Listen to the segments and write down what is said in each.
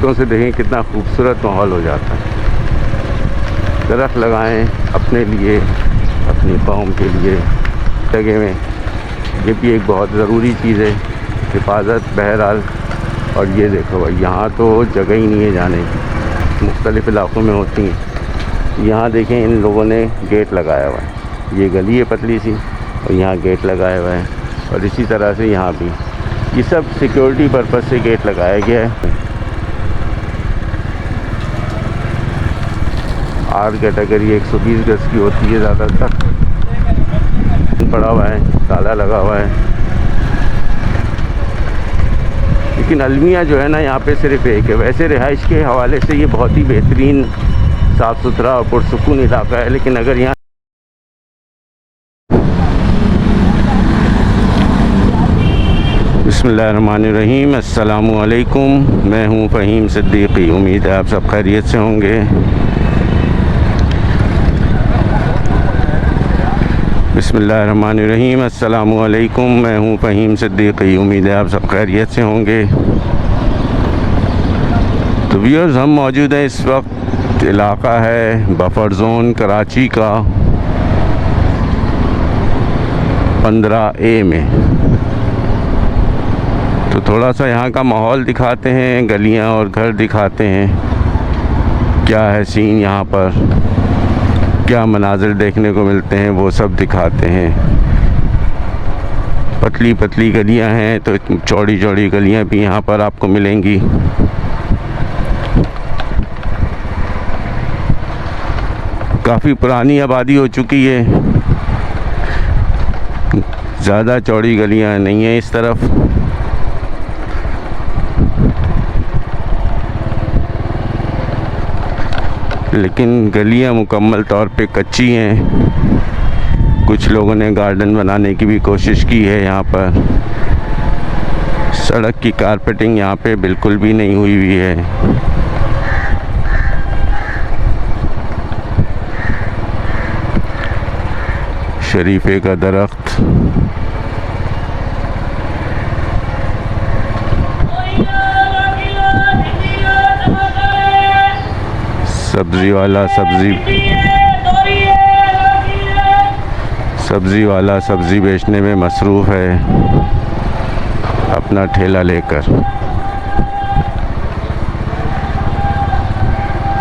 तो से देखें कितना खूबसूरत माहौल हो जाता है। दरख्त लगाएं अपने लिए, अपनी कौम के लिए जगह में, ये भी एक बहुत ज़रूरी चीज़ है। हिफाजत बहरहाल। और ये देखो भाई, यहाँ तो जगह ही नहीं है जाने की, मुख्तलिफ़ इलाक़ों में होती हैं। यहाँ देखें इन लोगों ने गेट लगाया हुआ है, ये गली है पतली सी और यहाँ गेट लगाया हुआ है। और इसी तरह से यहाँ भी ये सब सिक्योरिटी पर्पज़ से गेट लगाया गया है। आर कैटेगरी 120 गज की होती है ज़्यादातर। पड़ा हुआ है, ताला लगा हुआ है। लेकिन अलमिया जो है ना, यहाँ पे सिर्फ एक है। वैसे रिहाइश के हवाले से ये बहुत ही बेहतरीन, साफ़ सुथरा और पुरसुकून इलाका है। लेकिन अगर यहाँ बिस्मिल्लाहिर्रहमानिर्रहीम, अस्सलामु अलैकुम। मैं हूँ फ़हीम सिद्दीकी। उम्मीद है आप सब खैरियत से होंगे। बिस्मिल्लाहिर्रहमानिर्रहीम, अस्सलामु अलैकुम। मैं हूँ फ़हीम सिद्दीकी। उम्मीद है आप सब खैरियत से होंगे। तो व्यूअर्स, हम मौजूद हैं इस वक्त, इलाका है बफर ज़ोन कराची का 15A में। तो थोड़ा सा यहाँ का माहौल दिखाते हैं, गलियाँ और घर दिखाते हैं, क्या है सीन यहाँ पर, क्या मनाज़िर देखने को मिलते हैं, वो सब दिखाते हैं। पतली पतली गलियां हैं, तो चौड़ी चौड़ी गलियां भी यहाँ पर आपको मिलेंगी। काफ़ी पुरानी आबादी हो चुकी है, ज़्यादा चौड़ी गलियां नहीं हैं इस तरफ। लेकिन गलियां मुकम्मल तौर पे कच्ची हैं। कुछ लोगों ने गार्डन बनाने की भी कोशिश की है यहाँ पर। सड़क की कारपेटिंग यहाँ पे बिल्कुल भी नहीं हुई है। शरीफे का दरख्त, सब्ज़ी वाला सब्ज़ी बेचने में मसरूफ़ है, अपना ठेला लेकर।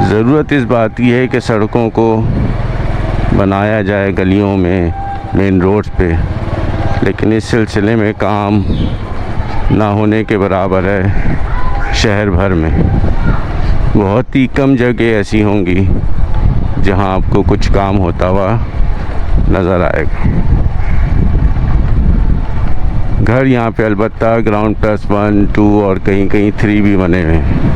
ज़रूरत इस बात की है कि सड़कों को बनाया जाए गलियों में, मेन रोड्स पे, लेकिन इस सिलसिले में काम ना होने के बराबर है। शहर भर में बहुत ही कम जगह ऐसी होंगी जहां आपको कुछ काम होता हुआ नज़र आएगा। घर यहाँ पे अलबत्ता ग्राउंड +1, 2 और कहीं कहीं 3 भी बने हुए हैं।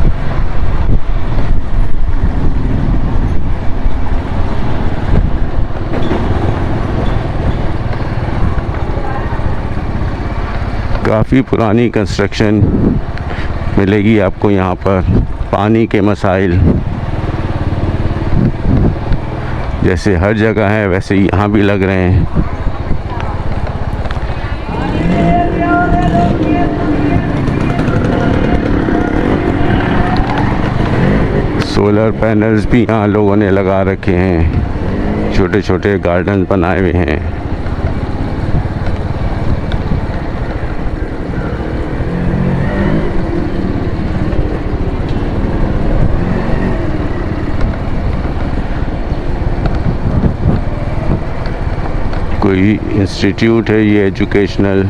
काफ़ी पुरानी कंस्ट्रक्शन मिलेगी आपको यहाँ पर। पानी के मसाइल जैसे हर जगह है, वैसे यहाँ भी लग रहे हैं। सोलर पैनल्स भी यहाँ लोगों ने लगा रखे हैं, छोटे छोटे गार्डन बनाए हुए हैं। कोई इंस्टीट्यूट है ये एजुकेशनल।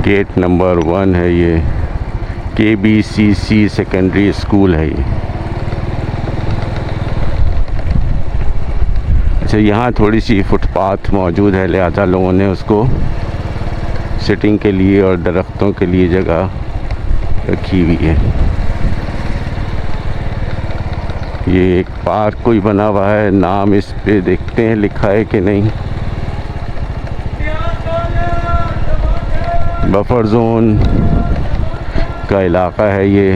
गेट नंबर 1 है ये, KBCC सेकेंडरी स्कूल है ये। अच्छा, यहाँ थोड़ी सी फुटपाथ मौजूद है, लिहाजा लोगों ने उसको सिटिंग के लिए और दरख्तों के लिए जगह रखी हुई है। ये एक पार्क कोई बना हुआ है, नाम इस पे देखते हैं लिखा है कि नहीं। बफर जोन का इलाका है ये।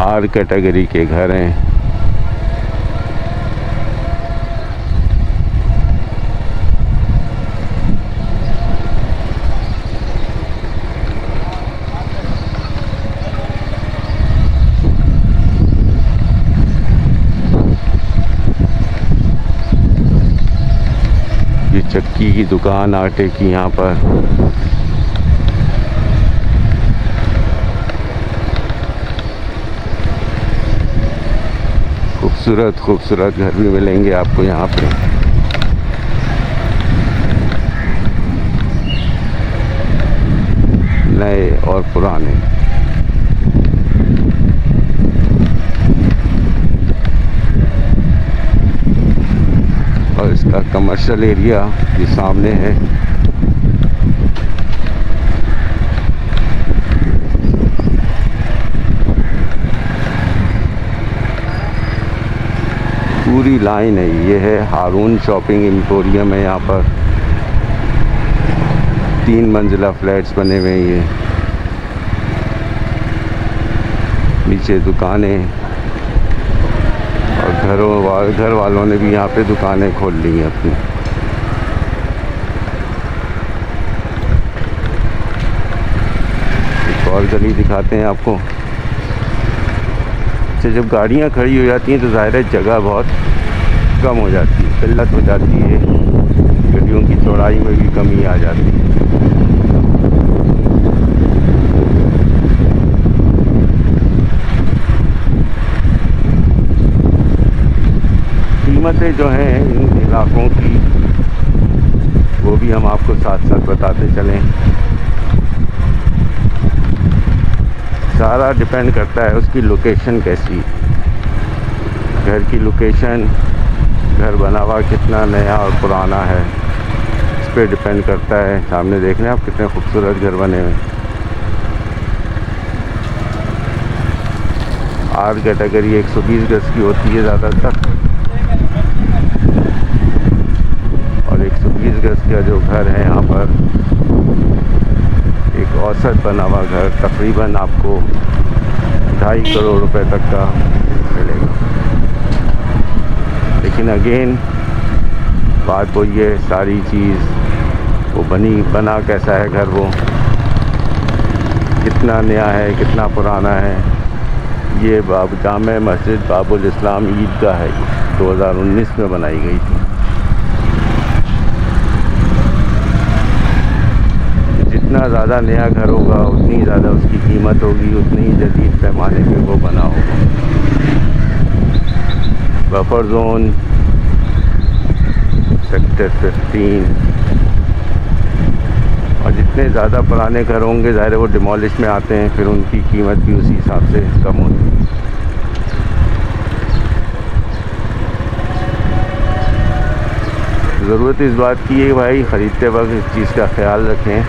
आर कैटेगरी के घर हैं। ये चक्की की दुकान आटे की यहाँ पर। खूबसूरत खूबसूरत घर भी मिलेंगे आपको यहाँ पे। नए और पुराने। और इसका कमर्शियल एरिया ये सामने है। पूरी लाइन है। ये है हारून शॉपिंग एम्पोरियम है। यहाँ पर 3 मंजिला फ्लैट्स बने हुए हैं। ये नीचे दुकानें और घर वालों ने भी यहाँ पे दुकानें खोल ली हैं अपनी। एक और गली दिखाते हैं आपको। अच्छा, जब गाड़ियाँ खड़ी हो जाती हैं तो ज़ाहिर है जगह बहुत कम हो जाती है, किल्लत हो जाती है। गलियों की चौड़ाई में भी कमी आ जाती है। कीमतें जो हैं इन इलाकों की वो भी हम आपको साथ साथ बताते चलें। सारा डिपेंड करता है उसकी लोकेशन कैसी, घर की लोकेशन, घर बना हुआ कितना नया और पुराना है, इस पर डिपेंड करता है। सामने देख रहे हैं आप कितने खूबसूरत घर बने हुए। आर कैटेगरी 120 गज की होती है ज़्यादातर, और 120 गज का जो घर है यहाँ पर, एक औसत बना हुआ घर तकरीबन आपको 2.5 करोड़ रुपए तक का मिलेगा। लेकिन अगेन बात वही है, सारी चीज़ वो बना कैसा है घर, वो कितना नया है कितना पुराना है। ये जामे मस्जिद बाबुल इस्लाम ईदगाह है, 2019 में बनाई गई थी। जितना ज़्यादा नया घर होगा उतनी ज़्यादा उसकी कीमत होगी, उतनी ही जदीद पैमाने पे वो बना होगा। बफर जोन सेक्टर 15, और जितने ज़्यादा पुराने घर होंगे ज़ाहिर है वो डिमोलिश में आते हैं, फिर उनकी कीमत भी उसी हिसाब से कम होती है। ज़रूरत इस बात की है भाई ख़रीदते वक्त इस चीज़ का ख्याल रखें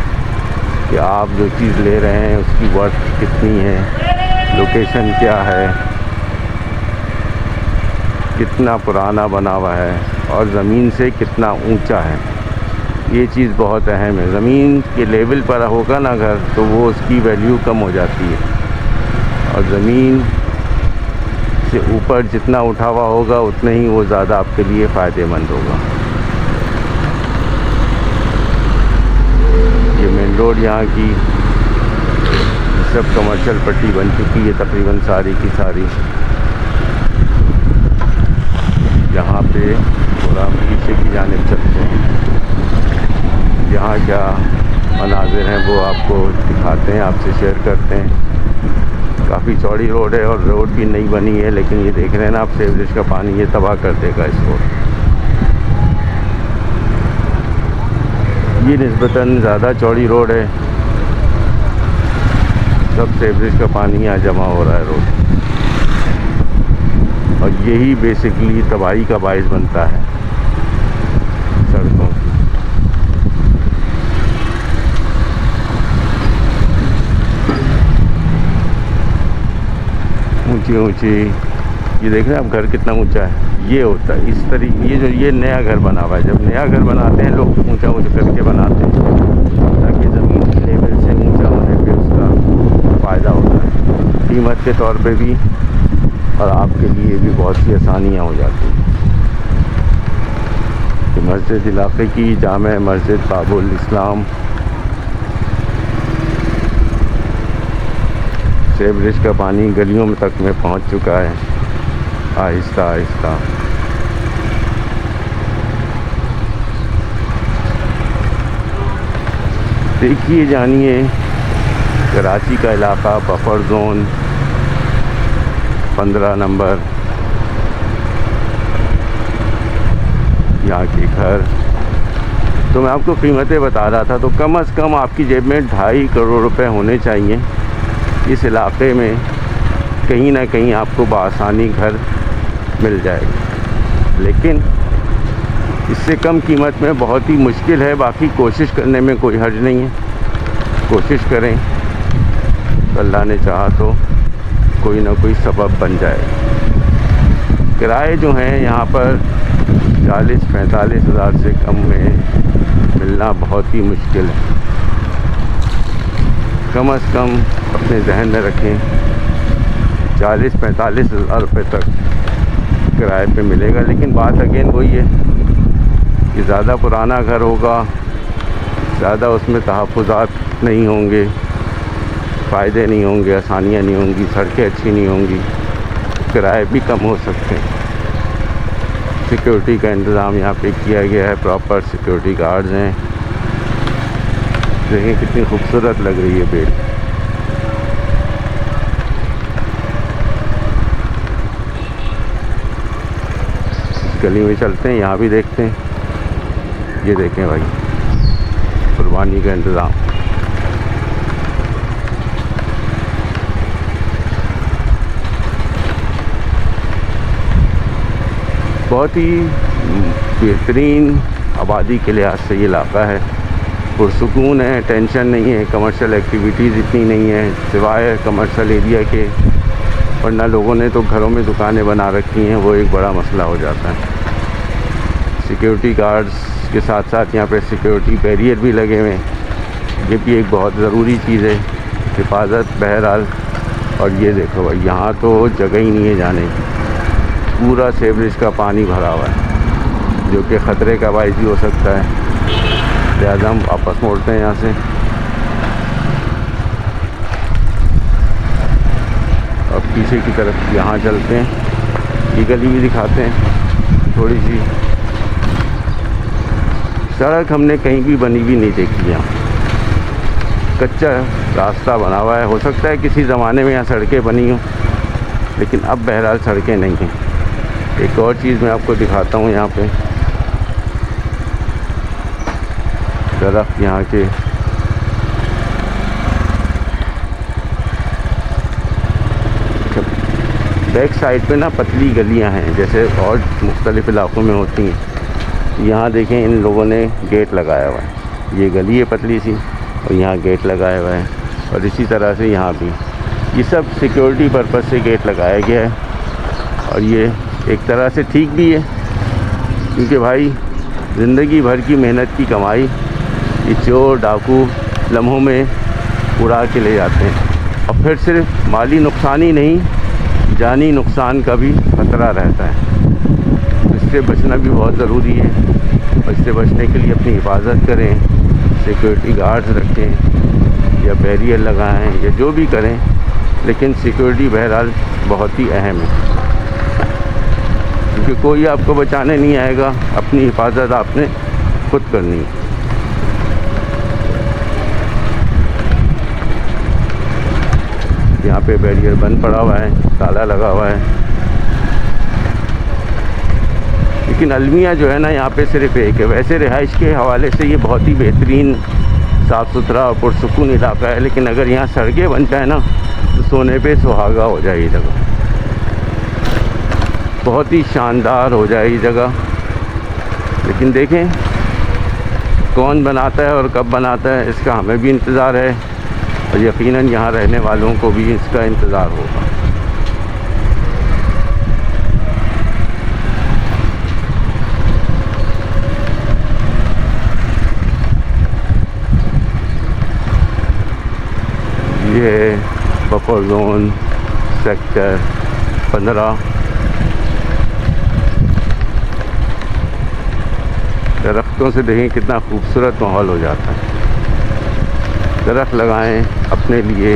कि आप जो चीज़ ले रहे हैं उसकी वर्थ कितनी है, लोकेशन क्या है, कितना पुराना बना हुआ है, और ज़मीन से कितना ऊंचा है। ये चीज़ बहुत अहम है। ज़मीन के लेवल पर होगा ना घर तो वो उसकी वैल्यू कम हो जाती है, और ज़मीन से ऊपर जितना उठा हुआ होगा उतने ही वो ज़्यादा आपके लिए फ़ायदेमंद होगा। ये मेन रोड यहाँ की सब कमर्शियल पट्टी बन चुकी है तकरीबन सारी की सारी। यहाँ पे थोड़ा पीछे की जानिब चलते हैं, यहाँ क्या मनाज़िर हैं वो आपको दिखाते हैं, आपसे शेयर करते हैं। काफ़ी चौड़ी रोड है और रोड भी नई बनी है, लेकिन ये देख रहे हैं ना आप, सीवरेज का पानी ये तबाह कर देगा इसको। ये निस्बतन ज़्यादा चौड़ी रोड है, सब सीवरेज का पानी यहाँ जमा हो रहा है रोड, और यही बेसिकली तबाही का बाइस बनता है सड़कों की। ऊंची ऊंची, ये देख रहे हैं आप घर कितना ऊंचा है। ये होता है इस तरीके, ये नया घर बना हुआ है। जब नया घर बनाते हैं लोग ऊंचा ऊंचा करके बनाते हैं ताकि ज़मीन के लेवल से ऊंचा होने पे उसका फ़ायदा होता है, कीमत के तौर पे भी, और आपके लिए भी बहुत सी आसानियाँ हो जाती हैं। तो मस्जिद इलाके की जामे मस्जिद बाबुल इस्लाम, सीवरेज का पानी गलियों में तक में पहुंच चुका है आहिस्ता आहिस्ता। देखिए जानिए कराची का इलाका, बफर जोन 15 नंबर, यहाँ के घर। तो मैं आपको कीमतें बता रहा था, तो कम से कम आपकी जेब में 2.5 करोड़ रुपए होने चाहिए। इस इलाके में कहीं ना कहीं आपको बआसानी घर मिल जाएगा, लेकिन इससे कम कीमत में बहुत ही मुश्किल है। बाकी कोशिश करने में कोई हर्ज नहीं है, कोशिश करें तो अल्लाह ने चाहा तो कोई ना कोई सबब बन जाए। किराए जो हैं यहाँ पर 40-45 हज़ार से कम में मिलना बहुत ही मुश्किल है। कम से कम अपने जहन में रखें 40-45 हज़ार रुपये तक किराए पे मिलेगा। लेकिन बात अगेन वही है कि ज़्यादा पुराना घर होगा, ज़्यादा उसमें तहफ़्फ़ुज़ात नहीं होंगे, फ़ायदे नहीं होंगे, आसानियाँ नहीं होंगी, सड़कें अच्छी नहीं होंगी, किराए भी कम हो सकते हैं। सिक्योरिटी का इंतज़ाम यहाँ पे किया गया है, प्रॉपर सिक्योरिटी गार्ड्स हैं। देखें कितनी खूबसूरत लग रही है बेल। गली में चलते हैं, यहाँ भी देखते हैं। ये देखें भाई, कुर्बानी का इंतज़ाम। बहुत ही बेहतरीन आबादी के लिहाज से ये इलाका है, पुरसुकून है, टेंशन नहीं है, कमर्शियल एक्टिविटीज़ इतनी नहीं है सिवाय कमर्शियल एरिया के, वरना लोगों ने तो घरों में दुकानें बना रखी हैं, वो एक बड़ा मसला हो जाता है। सिक्योरिटी गार्ड्स के साथ साथ यहाँ पे सिक्योरिटी बैरियर भी लगे हुए हैं, ये भी एक बहुत ज़रूरी चीज़ है, हिफाजत बहरहाल। और ये देखो भाई, यहाँ तो जगह ही नहीं है जाने की, पूरा सीवरेज का पानी भरा हुआ है जो कि ख़तरे का बायस भी हो सकता है। लिहाजा हम वापस मोड़ते हैं यहाँ से। अब पीछे की तरफ यहाँ चलते हैं, ये गली भी दिखाते हैं थोड़ी सी। सड़क हमने कहीं भी बनी भी नहीं देखी, यहाँ कच्चा रास्ता बना हुआ है। हो सकता है किसी ज़माने में यहाँ सड़कें बनी हों, लेकिन अब बहरहाल सड़कें नहीं हैं। एक और चीज़ मैं आपको दिखाता हूँ, यहाँ पे दरख्त यहाँ के बैक साइड पे ना पतली गलियाँ हैं, जैसे और मुख्तलिफ़ इलाक़ों में होती हैं। यहाँ देखें, इन लोगों ने गेट लगाया हुआ है, ये गली है पतली सी और यहाँ गेट लगाया हुआ है। और इसी तरह से यहाँ भी ये सब सिक्योरिटी पर्पज़ से गेट लगाया गया है। और ये एक तरह से ठीक भी है, क्योंकि भाई ज़िंदगी भर की मेहनत की कमाई ये चोर डाकू लम्हों में उड़ा के ले जाते हैं। और फिर सिर्फ माली नुकसान ही नहीं, जानी नुकसान का भी खतरा रहता है। इससे बचना भी बहुत ज़रूरी है, और इससे बचने के लिए अपनी हिफाजत करें, सिक्योरिटी गार्ड्स रखें या बैरियर लगाएं या जो भी करें, लेकिन सिक्योरिटी बहरहाल बहुत ही अहम है, क्योंकि कोई आपको बचाने नहीं आएगा, अपनी हिफाजत आपने खुद करनी है। यहाँ पे बैरियर बंद पड़ा हुआ है, ताला लगा हुआ है, लेकिन अलमिया जो है ना यहाँ पे सिर्फ एक है। वैसे रिहाइश के हवाले से ये बहुत ही बेहतरीन साफ़ सुथरा और पुरसुकून इलाका है, लेकिन अगर यहाँ सड़कें बन जाए ना तो सोने पे सुहागा हो जाए ये जगह, बहुत ही शानदार हो जाए ये जगह। लेकिन देखें कौन बनाता है और कब बनाता है, इसका हमें भी इंतज़ार है, और यकीनन यहाँ रहने वालों को भी इसका इंतज़ार होगा। ये बफर जोन सेक्टर 15। दरख्तों से देखें कितना खूबसूरत माहौल हो जाता है। दरख्त लगाएं अपने लिए,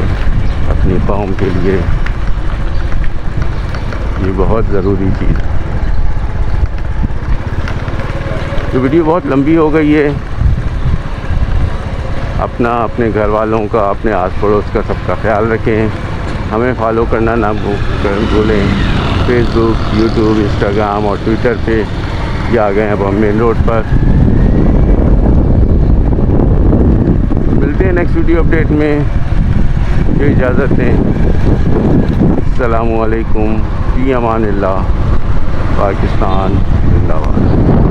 अपनी कौम के लिए, ये बहुत ज़रूरी चीज़ है। तो वीडियो बहुत लंबी हो गई है, अपना, अपने घर वालों का, अपने आस पड़ोस का सबका ख्याल रखें। हमें फॉलो करना ना भूलें। फेसबुक, यूट्यूब, इंस्टाग्राम और ट्विटर पे ये आ गए अब हम मेन रोड पर। मिलते हैं नेक्स्ट वीडियो अपडेट में। मुझे इजाज़त दें। अस्सलामु अलैकुम, फ़ी अमानिल्लाह। पाकिस्तान जिंदाबाद।